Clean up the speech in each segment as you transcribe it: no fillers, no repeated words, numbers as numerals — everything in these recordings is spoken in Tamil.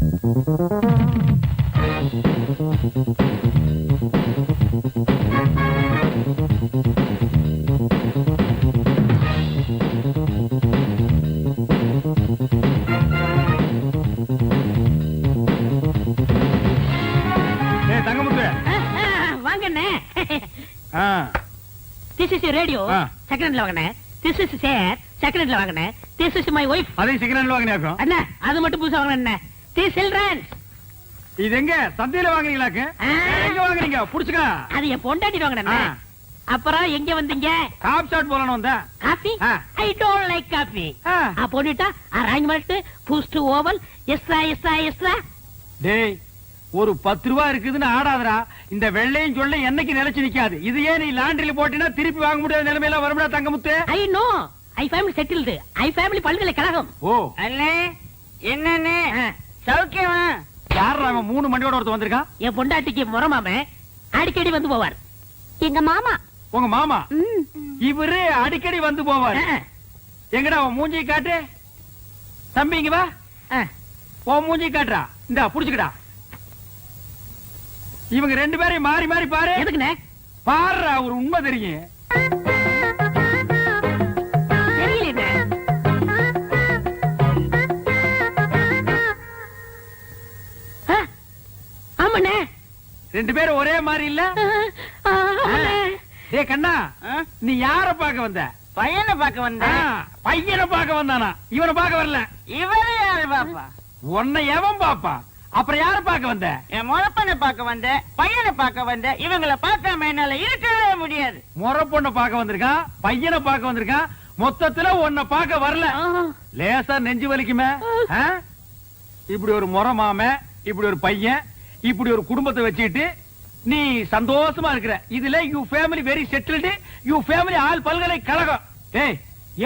This is your radio. Second hand வாங்கனே. This is chair. Second hand வாங்கனே. This is my wife. அதே second hand வாங்கனே அண்ணா அது மட்டும் புதுசா வாங்கனே. This children. இது எங்க சந்தையில வாங்குறீங்களாக்கு? எங்க வாங்குறீங்க? புடிச்சுக்க. அது என் பொண்டாட்டி வாங்கனே. அப்புறம் எங்க வந்தீங்க? காபி ஷாட் போறணும் வந்தா. Coffee? I don't like coffee. போடிட்டா அரேஞ்ச்மென்ட் பூஸ்ட் ஓவல் எக்ஸ்ட்ரா. டேய் ஒரு 10 ரூபாய் இருக்குதுன்னு ஆடாதடா. இந்த வெள்ளையும் சொல்ல என்னைக்கு நிலைச்சு நிக்காது. இது ஏன் நீ லாண்டரியில போட்டினா திருப்பி வாங்க முடியாத நிலைமையில வரும்டா Thangamuthu. I know. I family settled. I family பல்கலைக்கழகம். ஓ அண்ணே என்னண்ணே சௌக்கியமா? யாரா அவன் 3 மண்டியோட ஒருத்த வந்திருக்கான்? என் பொண்டாட்டிக்கு முறமாமே அடிக்கடி வந்து போவார். எங்க மாமா. உங்க மாமா? இவரு அடிக்கடி வந்து போவார். எங்கடா உன் மூஞ்சி காட்டு. தம்பி இங்க வா. உன் மூஞ்சி காட்டுறா. இந்தா புடிச்சுக்கடா. இவங்க 2 பேரையும் மாறி மாறி பாரு. எதுக்குண்ணே? பாருடா ஒரு உண்மை தெரியும். தெரியலண்ணே. ஆமாண்ணே 2 பேரும் ஒரே மாதிரி இல்ல? டேய் கண்ணா நீ யார பார்க்க வந்த? பையனை பார்க்க வந்தேன். பையனை பார்க்க வந்தானா? இவனை பார்க்க வரல. இவரு யாரு பாப்பா? உன்னை எவன் பாப்பா? அப்புறம் யார பார்க்க வந்த? என் முறப்பனை பார்க்க வந்தேன், பையனை பார்க்க வந்தேன். இவங்களை பார்க்காம என்னால இருக்கவே முடியாது. முறை பொண்ணை பார்க்க வந்திருக்கான், பையனை பார்க்க வந்திருக்கான். மொத்தத்துல உன்னை பார்க்க வரல. லேசா நெஞ்சு வலிக்குமே. இப்படி ஒரு முறை மாம, இப்படி ஒரு பையன், இப்படி ஒரு குடும்பத்தை வச்சுக்கிட்டு நீ சந்தோஷமா இருக்கிற. இதுல you family very settled. You family all பல்கலைக்கழகம். டேய்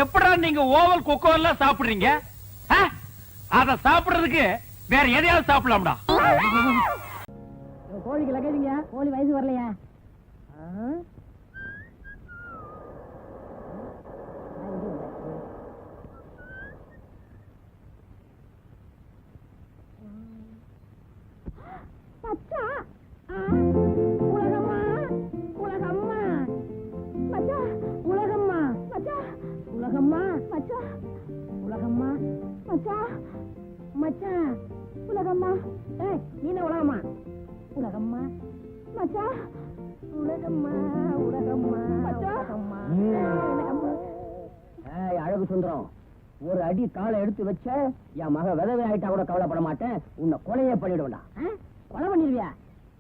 எப்படா நீங்க ஓவல் கொக்கோ எல்லாம் சாப்பிடுறீங்க? அத சாப்பிடுறதுக்கு வேற எதையாவது சாப்பிடலாம்டா. கோழிக்கு லக்கேஜிங்க. கோழி வயசு வரலையா? மச்சா உலகம்மா உலகம்மா மச்சா உலகம்மா மச்சா உலகம்மா மச்சா உலகம்மா மச்சா மச்சா உலகம்மா. ஏய் நீ உலகம்மா உலகம்மா மச்சா உலகம்மா உலகம்மா மச்சா உலகம்மா. ஏய் அழகு சுந்தரம், ஒரு அடி காலை எடுத்து வச்ச என் மக விதவை ஆயிட்டா கூட கவலைப்பட மாட்டேன். உன்னை கொலையே பண்ணிடுவேண்டா. கொலை பண்ணிருவியா?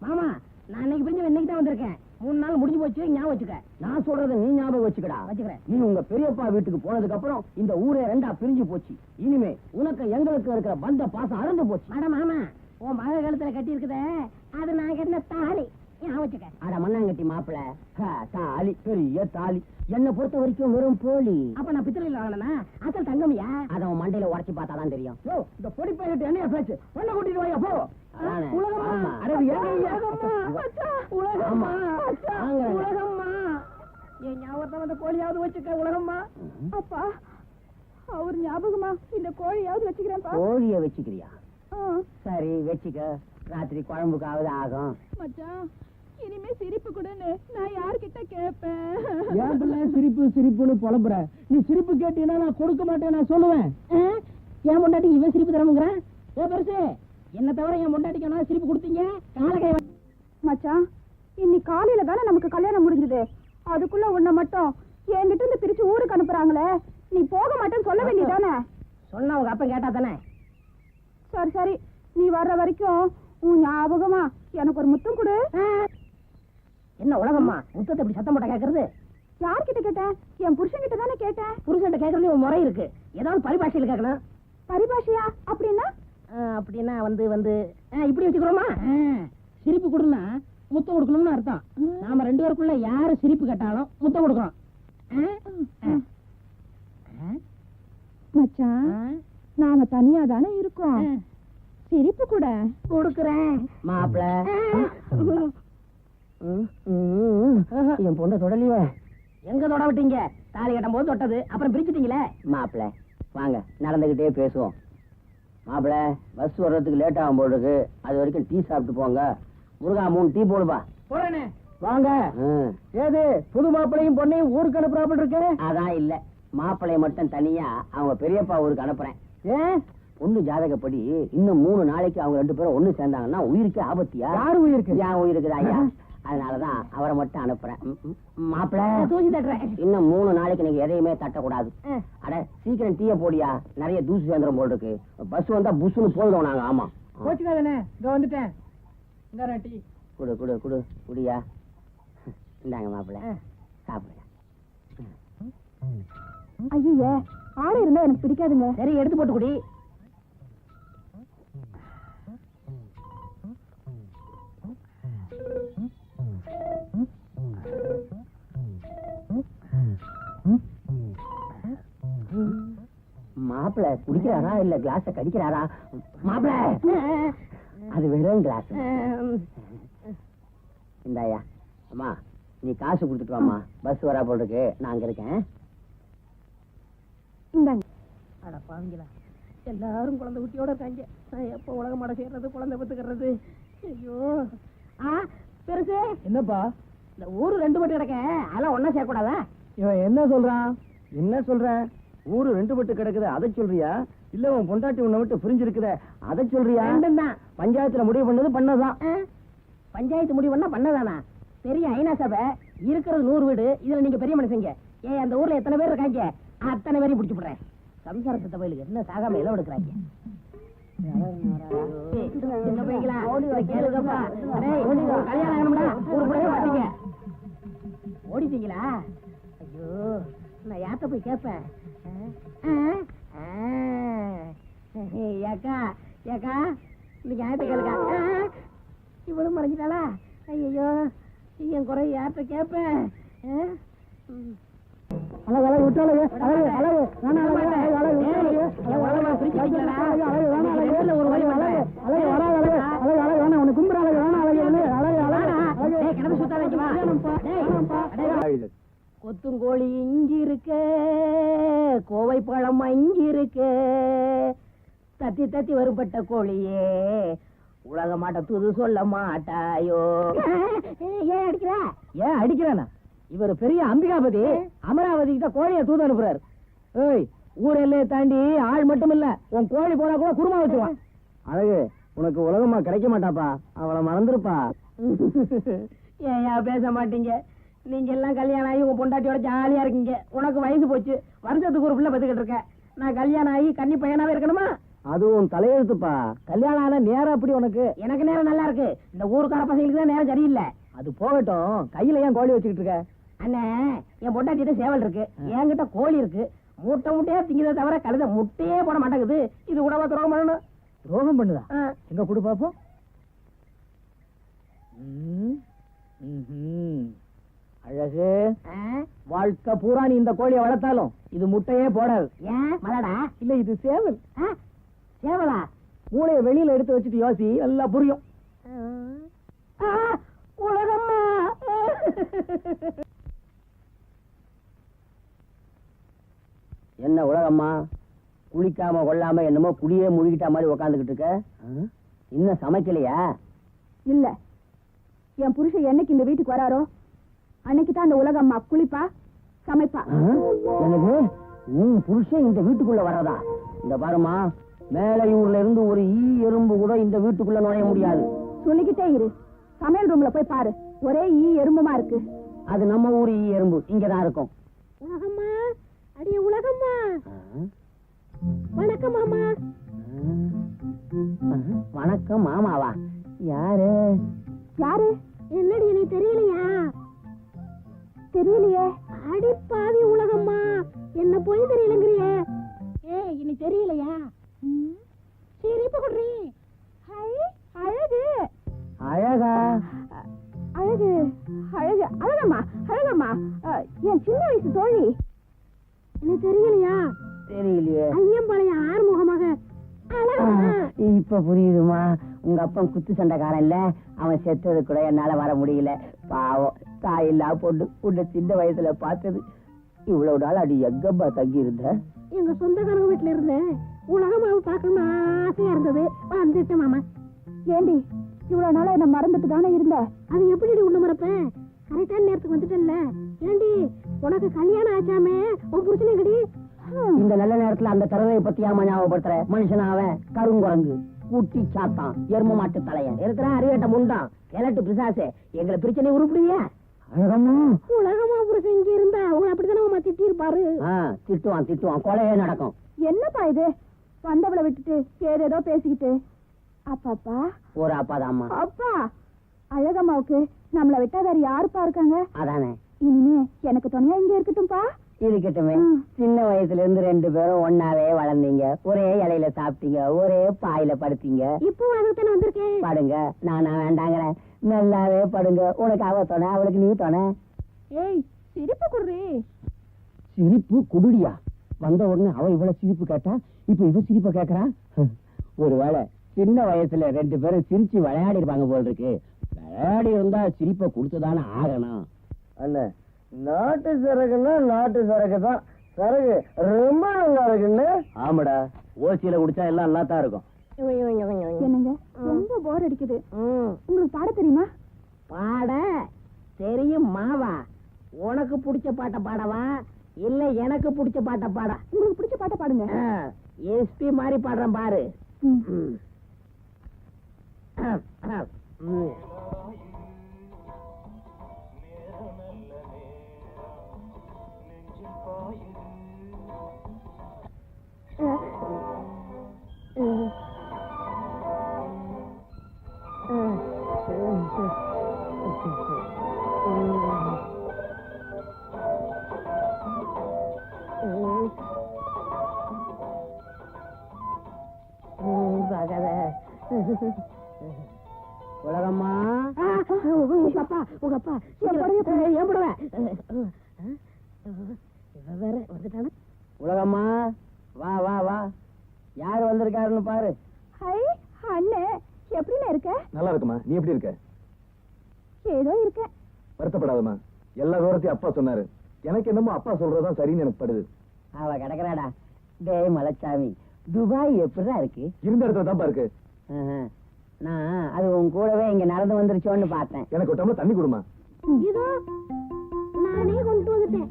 மாமா நான் இன்னைக்கு பிரிஞ்சு இன்னைக்கு தான் வந்திருக்கேன். 3 நாள் முடிஞ்சு போச்சு. ஞாபகம் வச்சுக்க. நான் சொல்றத நீ ஞாபகம் வச்சுக்கடா. வச்சுக்கிறேன். நீ உங்க பெரியப்பா வீட்டுக்கு போனதுக்கு அப்புறம் இந்த ஊரே 2ஆ பிரிஞ்சு போச்சு. இனிமே உனக்கு எங்களுக்கு இருக்கிற பந்த பாசம் அறந்து போச்சு. மேடம் மாமா உன் மக காலத்துல கட்டி இருக்குதே அது நான் கட்டின தாலி. ஞாபகம் வச்சுக்க. அட மண்ணாங்கட்டி மாப்பிள, தாலி பெரிய தாலி. என்னை பொறுத்த வரைக்கும் வெறும் போலி. அப்ப நான் பித்தளையில் வாங்கினா அசல் தங்கமியா? அத அவன் மண்டையில உடச்சு பார்த்தாதான் தெரியும். இந்த பொடி பையன் என்னைய பேச்சு பொண்ணை கூட்டிட்டு வாயா போ. என் ஞாபகத்தை வந்த கோழியாவது வச்சுக்க. உலகம்மா அப்பா அவர் ஞாபகமா இந்த கோழியாவது வச்சுக்கிறேன்ப்பா. கோழிய வச்சுக்கிறியா? சரி வச்சுக்க. ராத்திரி குழம்புக்காவது ஆகும். மச்சான் இனிமே சிரிப்பு கூடன்னு நான் யார்கிட்ட கேட்பேன்? ஏன் பிள்ளை சிரிப்பு சிரிப்புன்னு புலம்புற? நீ சிரிப்பு கேட்டீங்கன்னா நான் கொடுக்க மாட்டேன். நான் சொல்லுவேன். என் பொண்டாட்டி இவன் சிரிப்பு தரமுங்கிறான். ஏ பெருசு என்ன தவிர என் பொண்டாட்டிக்கு சிரிப்பு கொடுத்தீங்க? காலகை மச்சான் இன்னைக்கு காலையில தானே நமக்கு கல்யாணம் முடிஞ்சது. அதுக்குள்ள உன்னை மட்டும் என்கிட்ட இருந்து பிரிச்சு ஊருக்கு அனுப்புறாங்களே. நீ போக மாட்டேன்னு சொல்ல வேண்டியதானே? சொன்ன உங்க அப்பா கேட்டா தானே. சரி சரி நீ வர்ற வரைக்கும் உன் ஞாபகமா எனக்கு ஒரு முத்தம் கொடு. என்ன உலகம்மா முத்தத்தை இப்படி சத்தம் போட்ட கேக்குறது? யார்கிட்ட கேட்டேன்? என் புருஷன் கிட்ட தானே கேட்டேன். புருஷன் கேட்கறது ஒரு முறை இருக்கு. ஏதாவது பரிபாஷையில கேட்கணும். பரிபாஷையா? அப்படின்னா அப்படின்னா வந்து இப்படி வச்சுக்கிறோமா? சிரிப்பு கொடுனா முத்தம் கொடுக்கணும்னு அர்த்தம். நாம 2 பேருக்குள்ள யாரு சிரிப்பு கேட்டாலும் முத்தம் கொடுக்கறோம். மச்சான் நாம தனியா தானே இருக்கோம். சிரிப்பு கூட கொடுக்கறேன் மாப்பிள. என் பொண்ணை தொடலையே. எங்க தொட விட்டீங்க? தாலி கட்டும் போது தொட்டது, அப்புறம் பிரிச்சுட்டீங்களே. மாப்பிள வாங்க நடந்துகிட்டே பேசுவோம். மாப்பிள பஸ் வர்றதுக்கு லேட் ஆகும் போல் இருக்கு. அது வரைக்கும் டீ சாப்பிட்டு போங்க. முருகா 3 டீ போடுப்பா. போறேனே. வாங்க. ஏது புது மாப்பிளையும் பொண்ணையும் ஊருக்கு அனுப்புறாப்புல இருக்கு? அதான் இல்ல, மாப்பிளைய மட்டும் தனியா அவங்க பெரியப்பா ஊருக்கு அனுப்புறேன். ஏன்? பொண்ணு ஜாதகப்படி இன்னும் 3 நாளைக்கு அவங்க 2 பேரும் ஒண்ணு சேர்ந்தாங்கன்னா உயிருக்கு ஆபத்தியா? யாரு உயிருக்கு? என் உயிருக்குதா ஐயா. அதனாலதான் அவரை மட்டும் அனுப்புறேன். மாப்பிள தூசி தட்டுறேன். இன்னும் 3 நாளைக்கு நீங்க எதையுமே தட்டக்கூடாது. அட சீக்கிரம் டீய போடியா, நிறைய தூசி சேர்ந்துரும் போல் இருக்கு. பஸ் வந்தா புஷ்னு போயிடும் நாங்க. ஆமா போச்சுக்காதண்ணே, இங்க வந்துட்டேன். இந்த டீ குடு குடு குடு குடியா. இந்தாங்க மாப்பிள சாப்பிடுங்க. ஐயே ஆளு இருந்தா எனக்கு பிடிக்காதுங்க. சரி எடுத்து போட்டு குடி. மாப்பிள குடிக்கிறாரா இல்ல கிளாஸ கடிக்கிறாரா? மாப்பிள அது வெறும் கிளாஸ். இந்தாயா. அம்மா நீ காசு கொடுத்துட்டு வாமா, பஸ் வரா போல் இருக்கு. நான் அங்க இருக்கேன். இந்தாங்க. அட பாவிங்களா, எல்லாரும் குழந்தை குட்டியோட இருக்காங்க. நான் எப்போ உலகம் மட சேர்றது, குழந்தை பத்துக்கிறது? ஐயோ. பெருசு என்னப்பா இந்த ஊரு 2 பட்டு கிடக்க, அதெல்லாம் ஒன்னா சேர்க்கூடாதா? இவன் என்ன சொல்றான்? என்ன சொல்றேன்? ஊரு 2 பட்டு கிடக்குது அதை சொல்றியா, இல்ல உன் பொண்டாட்டி உன்னை விட்டு புரிஞ்சிருக்குத அதை சொல்றியா? ரெண்டும் தான். பஞ்சாயத்துல முடிவு பண்ணது பண்ணதான். பஞ்சாயத்து முடிவு பண்ணா பண்ணதானா? பெரிய ஐநா சபை இருக்கிறது 100 வீடு. இதுல நீங்க பெரிய மனுஷங்க. ஏன் அந்த ஊர்ல எத்தனை பேர் இருக்காங்க? அத்தனை பேரையும் பிடிச்சு போடுறேன். சம்சாரத்தை பயிலுக்கு என்ன சாகாம எல்லாம் எடுக்கிறாங்க. சின்ன பையங்களா, இதை கேளுங்கப்பா. டேய், உங்களுக்கு கல்யாணம் ஆகணும்டா, ஊரு கூடவே மாட்டீங்க. ஓடிட்டீங்களா? ஐயோ, நான் யார்கிட்ட போய் கேட்பேன்? ஏக்கா ஏக்கா, இன்னைக்கு யார்கிட்ட கேளுக்கா? இவளும் மறைஞ்சிட்டாளா? ஐயோ, என் குறை யார்கிட்ட கேட்பேன்? அழகு அழகு விட்டாலே அழகு அழகு வேணா அழகு அழகு அழகு விட்டாலே ஒரு வழி அழகு அழகு வராது அழகு அழகு அழகு வேணா உனக்கு கும்புற அழகு வேணா அழகு அழகு அழகு கிணறு சுத்தாத. கொத்துங்கோழி இங்க இருக்க, கோவை பழம் இங்க இருக்க, தத்தி தத்தி வரும்பட்ட கோழியே உலக மாட்ட தூது சொல்ல மாட்டாயோ. ஏன் அடிக்கிற? ஏன் அடிக்கிறானா? இவர் பெரிய அம்பிகாபதி அமராவதிக்கு தான் கோழியை தூது அனுப்புறாரு. ஏய், ஊர் எல்லையை தாண்டி ஆள் மட்டும் இல்ல, உன் கோழி போனா கூட குருமா வச்சுவான். அழகு உனக்கு உலகமா கிடைக்க மாட்டாப்பா, அவளை மறந்துருப்பா. ஏன் பேச மாட்டீங்க? நீங்க எல்லாம் கல்யாணம் ஆகி உங்க பொண்டாட்டியோட ஜாலியா இருக்கீங்க. உனக்கு வயசு போச்சு, வருஷத்துக்கு ஒரு பிள்ளை பத்துக்கிட்டு இருக்க. நான் கல்யாணம் ஆகி கன்னி பையனாவே இருக்கணுமா? அதுவும் தலையெழுத்துப்பா. கல்யாணம் ஆனா நேரம் அப்படி உனக்கு. எனக்கு நேரம் நல்லா இருக்கு. இந்த ஊருக்கார பசங்களுக்கு தான் நேரம் சரியில்லை. அது போகட்டும், கையில ஏன் கோழி வச்சுக்கிட்டு இருக்க? அண்ணே, என் பொண்டாட்டிட்ட சேவல் இருக்கு, என்கிட்ட கோழி இருக்கு. மூட்டை மூட்டையா திங்கதை தவிர கழுத முட்டையே போட மாட்டேங்குது. இது கூடவா துரோகம் பண்ணணும்? துரோகம் பண்ணுதா? எங்க கொடு பாப்போம். அழகு, வாழ்க்கை பூரா நீ இந்த கோழியை வளர்த்தாலும் இது முட்டையே போடாது. ஏன் மலடா? இல்ல இது சேவல். சேவலா? மூளையை வெளியில எடுத்து வச்சுட்டு யோசி, எல்லாம் புரியும். உலகம்மா. என்ன உலகம்மா, குளிக்காம கொள்ளாம என்னமோ குடியே முழுகிட்டா மாதிரி உக்காந்துக்கிட்டு இருக்க. இன்னும் சமைக்கலையா? இல்ல, என் புருஷன் என்னைக்கு இந்த வீட்டுக்கு வராரோ அன்னைக்கு தான் அந்த உலகம்மா குளிப்பா சமைப்பா. எனக்கு உன் புருஷன் இந்த வீட்டுக்குள்ள வர்றதா? இந்த பாருமா, மேலையூர்ல இருந்து ஒரு ஈ எறும்பு கூட இந்த வீட்டுக்குள்ள நுழைய முடியாது. சொல்லிக்கிட்டே இரு, சமையல் ரூம்ல போய் பாரு, ஒரே ஈ எறும்புமா இருக்கு. அது நம்ம ஊர் ஈ எறும்பு, இங்கதான் இருக்கும். உலகம்மா, அடிய உலகம்மா. வணக்கம் மாமா. வணக்கம் மாமாவா? யாரு? யாரு? என்னடி நீ தெரியலையா? தெரியலையே. அடி பாவி உலகம்மா, என்ன போய் தெரியலங்கிறிய? ஏய், இனி தெரியலையா? சரி இப்ப குடுறீ. அழகு அழகா? அழகு அழகு அழகம்மா அழகம்மா, என் சின்ன வயசு தோழி. என்ன தெரியலையா? தெரியலையே. ஐயம்பாளையம் ஆறுமுகமாக. இப்ப புரியுதுமா. உங்க அப்பன் குத்து சண்டைக்காரன் இல்ல, அவன் செத்தது கூட என்னால வர முடியல. பாவம், தாயில்லா பொண்ணு, உன்னை சின்ன வயசுல பார்த்தது. இவ்வளவு நாள் அடி எங்கப்பா தங்கி இருந்த? எங்க சொந்தக்காரங்க வீட்டுல இருந்தேன். உலகமாவை பார்க்கணும்னு ஆசையா இருந்தது, வந்துட்டேன் மாமா. ஏண்டி இவ்வளவு நாளா என்ன மறந்துட்டு தானே இருந்த? அது எப்படி உன்ன மறப்பேன்? கரெக்டான நேரத்துக்கு வந்துட்டேன்ல. ஏண்டி உனக்கு கல்யாணம் ஆச்சாமே, உன் புருஷனே கடி. இந்த நல்ல நேரத்துல அந்த தரவை பத்தி ஏமா ஞாபகப்படுத்துற? மனுஷன் அவன் கருங்குரங்கு, குட்டி சாத்தான், எரும மாட்டு தலையன் இருக்கிற அறிவேட்ட முண்டான், கிழட்டு பிசாசே, எங்களை பிரச்சனை உருப்பிடுவியா? அழகம்மா, உலகமா புருஷன் இங்க இருந்தா அவங்க அப்படித்தானே உமா திட்டி இருப்பாரு. திட்டுவான் திட்டுவான், கொலையே நடக்கும். என்னப்பா இது, வந்தவளை விட்டுட்டு ஏதேதோ பேசிக்கிட்டு. அப்பாப்பா, ஒரு அப்பாதாம்மா. அப்பா, அழகம்மாவுக்கு நம்மளை விட்டா வேற யாருப்பா இருக்காங்க? அதானே, இனிமே எனக்கு துணையா இங்க இருக்கட்டும்பா. இருக்கட்டுமே. சின்ன வயசுல இருந்து 2 பேரும் ஒன்னாவே வளர்ந்தீங்க, ஒரே இலையில சாப்பிட்டீங்க, ஒரே பாயில படுத்தீங்க. இப்போ அதுதானே வந்திருக்கேன். படுங்க, நானா வேண்டாங்கிறேன். நல்லாவே படுங்க. உனக்கு அவ துணை, அவளுக்கு நீ துணை. ஏய், சிரிப்பு குடுறி. சிரிப்பு குடுடியா? வந்த உடனே அவ இவ்வளவு சிரிப்பு கேட்டா, இப்ப இவ சிரிப்ப கேக்குறா. ஒருவேளை சின்ன வயசுல 2 பேரும் சிரிச்சு விளையாடி இருப்பாங்க போல் இருக்கு. விளையாடி இருந்தா சிரிப்பை கொடுத்துதானே ஆகணும். அண்ணே, நாட்டு சரக்குன்னா நாட்டு சரக்கு தான். சரக்கு ரொம்ப நல்லா இருக்குன்னு. ஆமாடா, ஓசியில குடிச்சா எல்லாம் நல்லா தான் இருக்கும். என்னங்க, ரொம்ப போர் அடிக்குது. உங்களுக்கு பாட தெரியுமா? பாட தெரியும் மாவா. உனக்கு பிடிச்ச பாட்ட பாடவா இல்ல எனக்கு பிடிச்ச பாட்ட பாட? உங்களுக்கு பிடிச்ச பாட்ட பாடுங்க. எஸ்பி மாதிரி பாடுறேன் பாரு. உலகம்மா, உங்க அப்பா ஏன் போடுவேன் வேற வந்துட்டான. உலகம்மா, வா வா வா, யாரு வந்திருக்காருன்னு பாரு. ஹை அண்ணே, எப்படிண்ணே இருக்க? நல்லா இருக்குமா, நீ எப்படி இருக்க? ஏதோ இருக்க. வருத்தப்படாதம்மா, எல்லா விவரத்தையும் அப்பா சொன்னாரு. எனக்கு என்னமோ அப்பா சொல்றதுதான் சரின்னு எனக்கு படுது. அவ கிடக்குறாடா. டேய் மலைச்சாமி, துபாய் எப்படிதான் இருக்கு? இருந்த இடத்துல தான் இருக்கு. நான் அது உன் கூடவே இங்க நடந்து வந்துருச்சோன்னு பார்த்தேன். எனக்கு ஒரு டம்ளர் தண்ணி கொடுமா. இதோ நானே கொண்டு வந்துட்டேன்.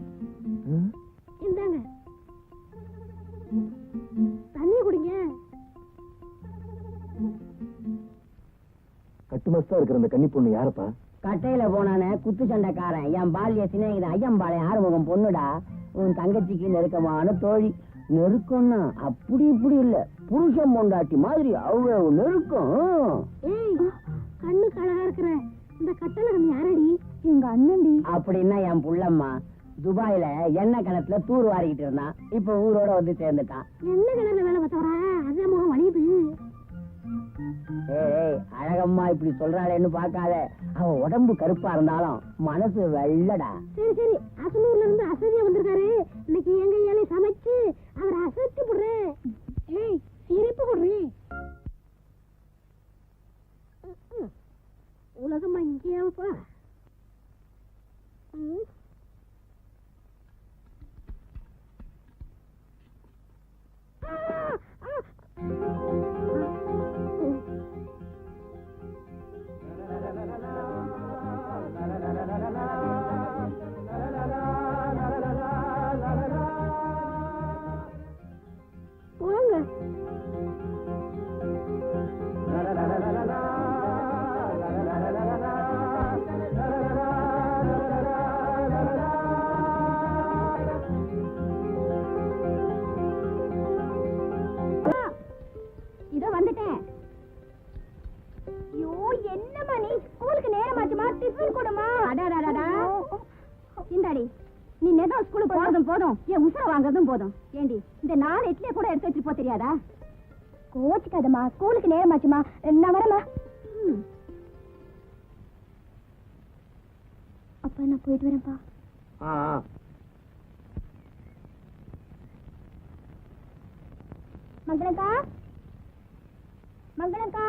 இந்தாங்க தண்ணி குடிங்க. கட்டுமஸ்தா இருக்கிற அந்த கன்னி பொண்ணு யாருப்பா? கட்டையில போனானே குத்து சண்டைக்காரன், என் பால்ய சிநேகிதன் ஐயம்பாளையம் ஆறுமுகம் பொண்ணுடா. உன் தங்கச்சிக்கு நெருக்கமான தோழி. நெருக்கம்னா அப்படி இப்படி இல்ல, புருஷன் பொண்டாட்டி மாதிரி அவ்வளவு நெருக்கம். ஏய், கண்ணுக்கு அழகா இருக்கிற இந்த கட்டளகம் யாரடி? எங்க அண்ணன்டி. அப்படின்னா என் புள்ளம்மா. துபாயில எண்ணெய் கிணத்துல தூர் வாரிக்கிட்டு இருந்தான், இப்ப ஊரோட வந்து சேர்ந்துட்டான். என்ன கிணறுல வேலை பார்த்தவரா? அதான் முகம் வலியுது. ஏய், அழகம்மா இப்படி சொல்றாளேன்னு பாக்காத. அவ உடம்பு கருப்பா இருந்தாலும் மனசு வெள்ளடா. சரி சரி, அசலூர்ல இருந்து அசதியா வந்திருக்காரு. இன்னைக்கு எங்க ஏழை சமைச்சு அவரை அசத்தி போடுறேன். ஏய், சிரிப்பு போடுறேன். உலகமா இங்கேயாவப்பா. போங்க. இதோ வந்துட்டேன். ஐயோ, என்னம்மா நீ? ஸ்கூலுக்கு நேரமாச்சுமா, டிஃபன் கொடுமா. அடாடாடா, இந்தாடி, நீ நேரம் ஸ்கூலுக்கு போறதும் போதும், என் உசுர வாங்குறதும் போதும். ஏண்டி, இந்த 4 இட்லியை கூட எடுத்து வச்சுட்டு போ தெரியாதா? கோச்சுக்காதம்மா, ஸ்கூலுக்கு நேரமாச்சுமா, நான் வரமா. அப்பா நான் போயிட்டு வரேன்ப்பா. மங்களக்கா, மங்களக்கா.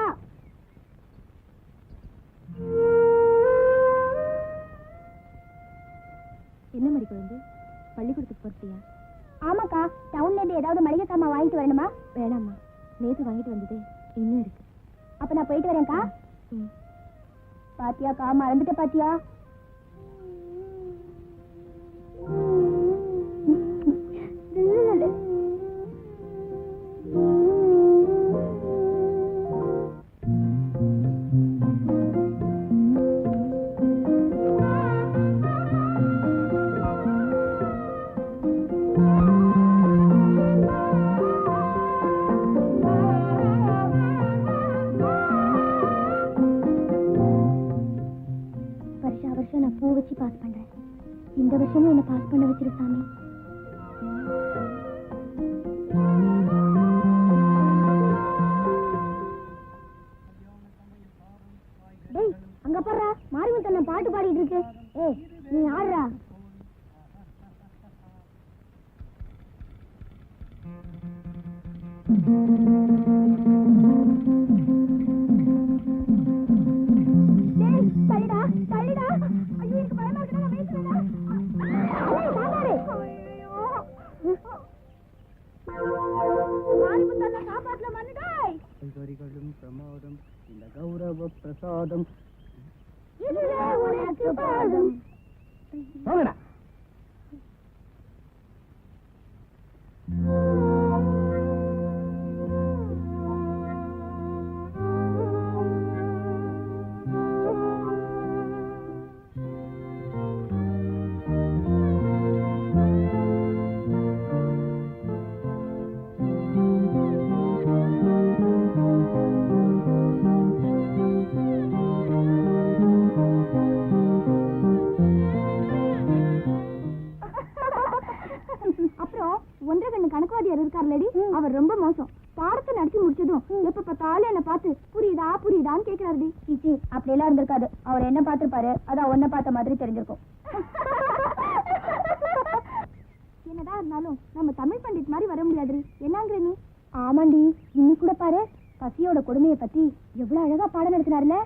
என்ன மாதிரி குழந்தை, பள்ளிக்கூடத்துக்கு போறியா? ஆமாக்கா, டவுன்ல இருந்து ஏதாவது மளிகை சாமான் வாங்கிட்டு வரணுமா? வேணாம்மா, நேத்து வாங்கிட்டு வந்தது இன்னும் இருக்கு. அப்ப நான் போயிட்டு வரேன்க்கா. பாத்தியாக்கா, மறந்துட்ட பாத்தியா? வருஷம் நான் பூ வச்சு பாஸ் பண்றேன். இந்த வருஷமும் என்ன பாஸ் பண்ண வச்சிரு சாமி. டேய், அங்க பாரு, மாரிமுத்தண்ணன் பாட்டு பாடிட்டு இருக்கு. ஏய், நீ ஆடுறா. தள்ளிடா தள்ளிடா. ஐயோ, எனக்கு பயமா இருக்குடா. நான் பேசுறேன்டா. மாரிமுத்தண்ணன் காப்பாத்துல மன்னுடாய். கரிகளும் பிரமாதம் இந்த கௌரவ பிரசாதம். இதுவே உனக்கு பாதம். போங்கடா. கணக்குவாதியார் இருக்காருலடி, அவர் ரொம்ப மோசம். பாடத்தை நடிச்சு முடிச்சதும் எப்ப பார்த்தாலும் என்ன பார்த்து புரியுதா புரியுதான்னு கேக்குறாருடி. சீச்சி, அப்படி எல்லாம் இருந்திருக்காது. அவர் என்ன பார்த்திருப்பாரு, அதான் ஒன்ன பார்த்த மாதிரி தெரிஞ்சிருக்கும். என்னடா இருந்தாலும் நம்ம தமிழ் பண்டிட் மாதிரி வர முடியாது. என்னங்கிற நீ? ஆமாண்டி, இன்னும் கூட பாரு, பசியோட கொடுமையை பத்தி எவ்வளவு அழகா பாடம் நடத்தினார்ல.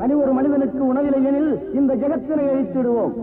தனி ஒரு மனிதனுக்கு உணவில்லை எனில் இந்த ஜெகத்தினை அழித்திடுவோம்.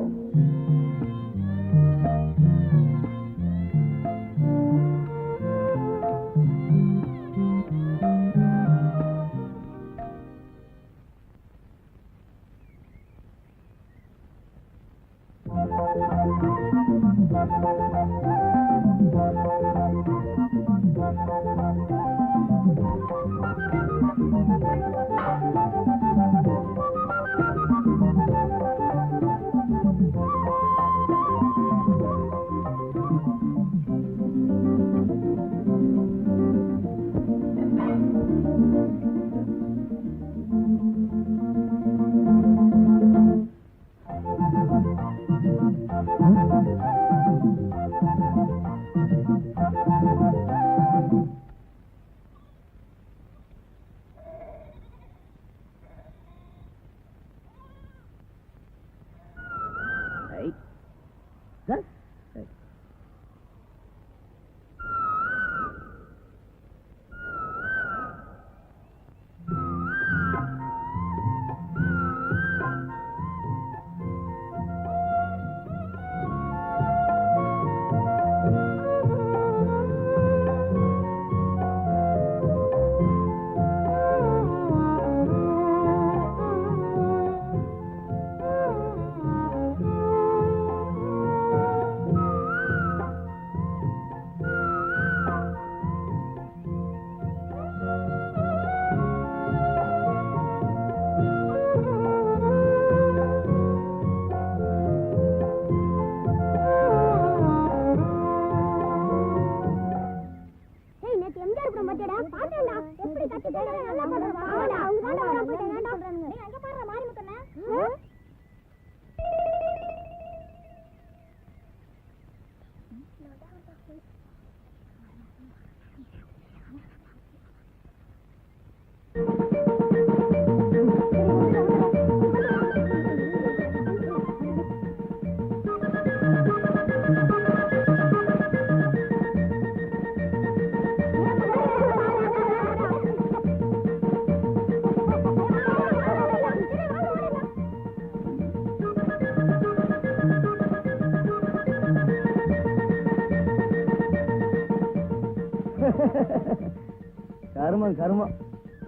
கருமம் கருமம்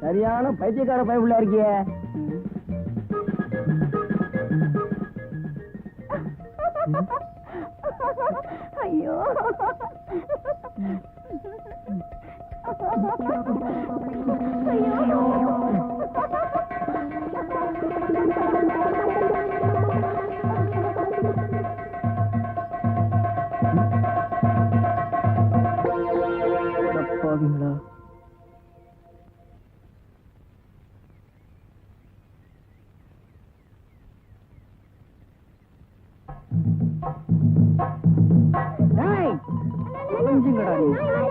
சரியான பைத்தியக்கார பயப்புள்ள இருக்கியே. ஐயோ பாவீங்களா? தொலைஞ்சுங்கடா நீ.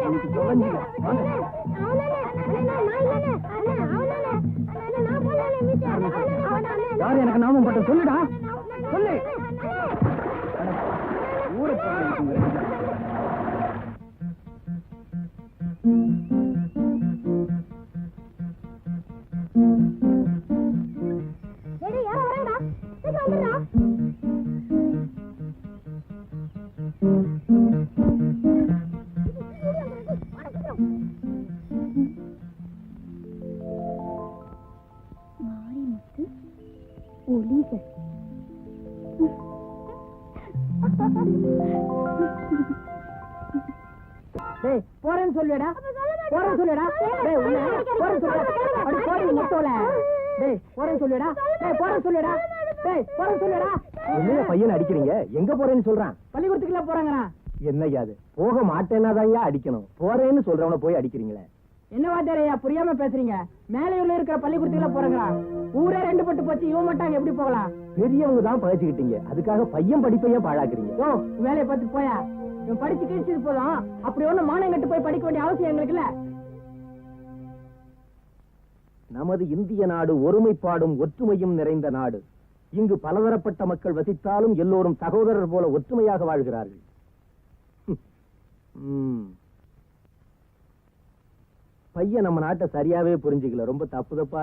இன்னைக்கு தொலைஞ்சுங்க. வாங்க. யாரு எனக்கு நாமம் பட்ட சொல்லுடா, சொல்லு. ஊரை போறேன். மாரிமுத்து ஒளிகள் டேய் போறேன்னு சொல்லுடா, போறேன்னு சொல்லுடா. டேய் உன்னை போறேன்னு சொல்லுடா. அடி போடி மொத்தோல. டேய் போறேன்னு சொல்லுடா. டேய் போறேன்னு சொல்லுடா. டேய் போறேன்னு சொல்லுடா. என்ன பையன் அடிக்கிறீங்க? எங்க போறேன்னு சொல்றான். பள்ளிக்கூடத்துக்குள்ள போறாங்கண்ணா. என்னய்யா அது? போக மாட்டேன்னாதான் அடிக்கணும். போறேன்னு சொல்றவன போய் அடிக்கிறீங்களே. என்ன வாத்தியாரையா புரியாம பேசுறீங்க? மேலையூர்ல இருக்கிற பள்ளிக்கூடத்துக்குள்ள போறாங்களா? ஊரே ரெண்டு பட்டு போச்சு, இவன் மட்டும் எப்படி போகலாம்? பெரியவங்க தான் பழச்சுக்கிட்டீங்க, அதுக்காக பையன் படிப்பையே பாழாக்குறீங்க. ஓ வேலையை பார்த்து போயா. இவன் படிச்சு கிழிச்சது போதும், அப்படி ஒண்ணு மானம் கட்டு போய் படிக்க வேண்டிய அவசியம் எங்களுக்கு இல்ல. நமது இந்திய நாடு ஒருமைப்பாடும் ஒற்றுமையும் நிறைந்த நாடு. இங்கு பலதரப்பட்ட மக்கள் வசித்தாலும் எல்லோரும் சகோதரர் போல ஒற்றுமையாக வாழ்கிறார்கள். பையன் நம்ம நாட்டை சரியாவே புரிஞ்சுக்கல, ரொம்ப தப்பு தப்பா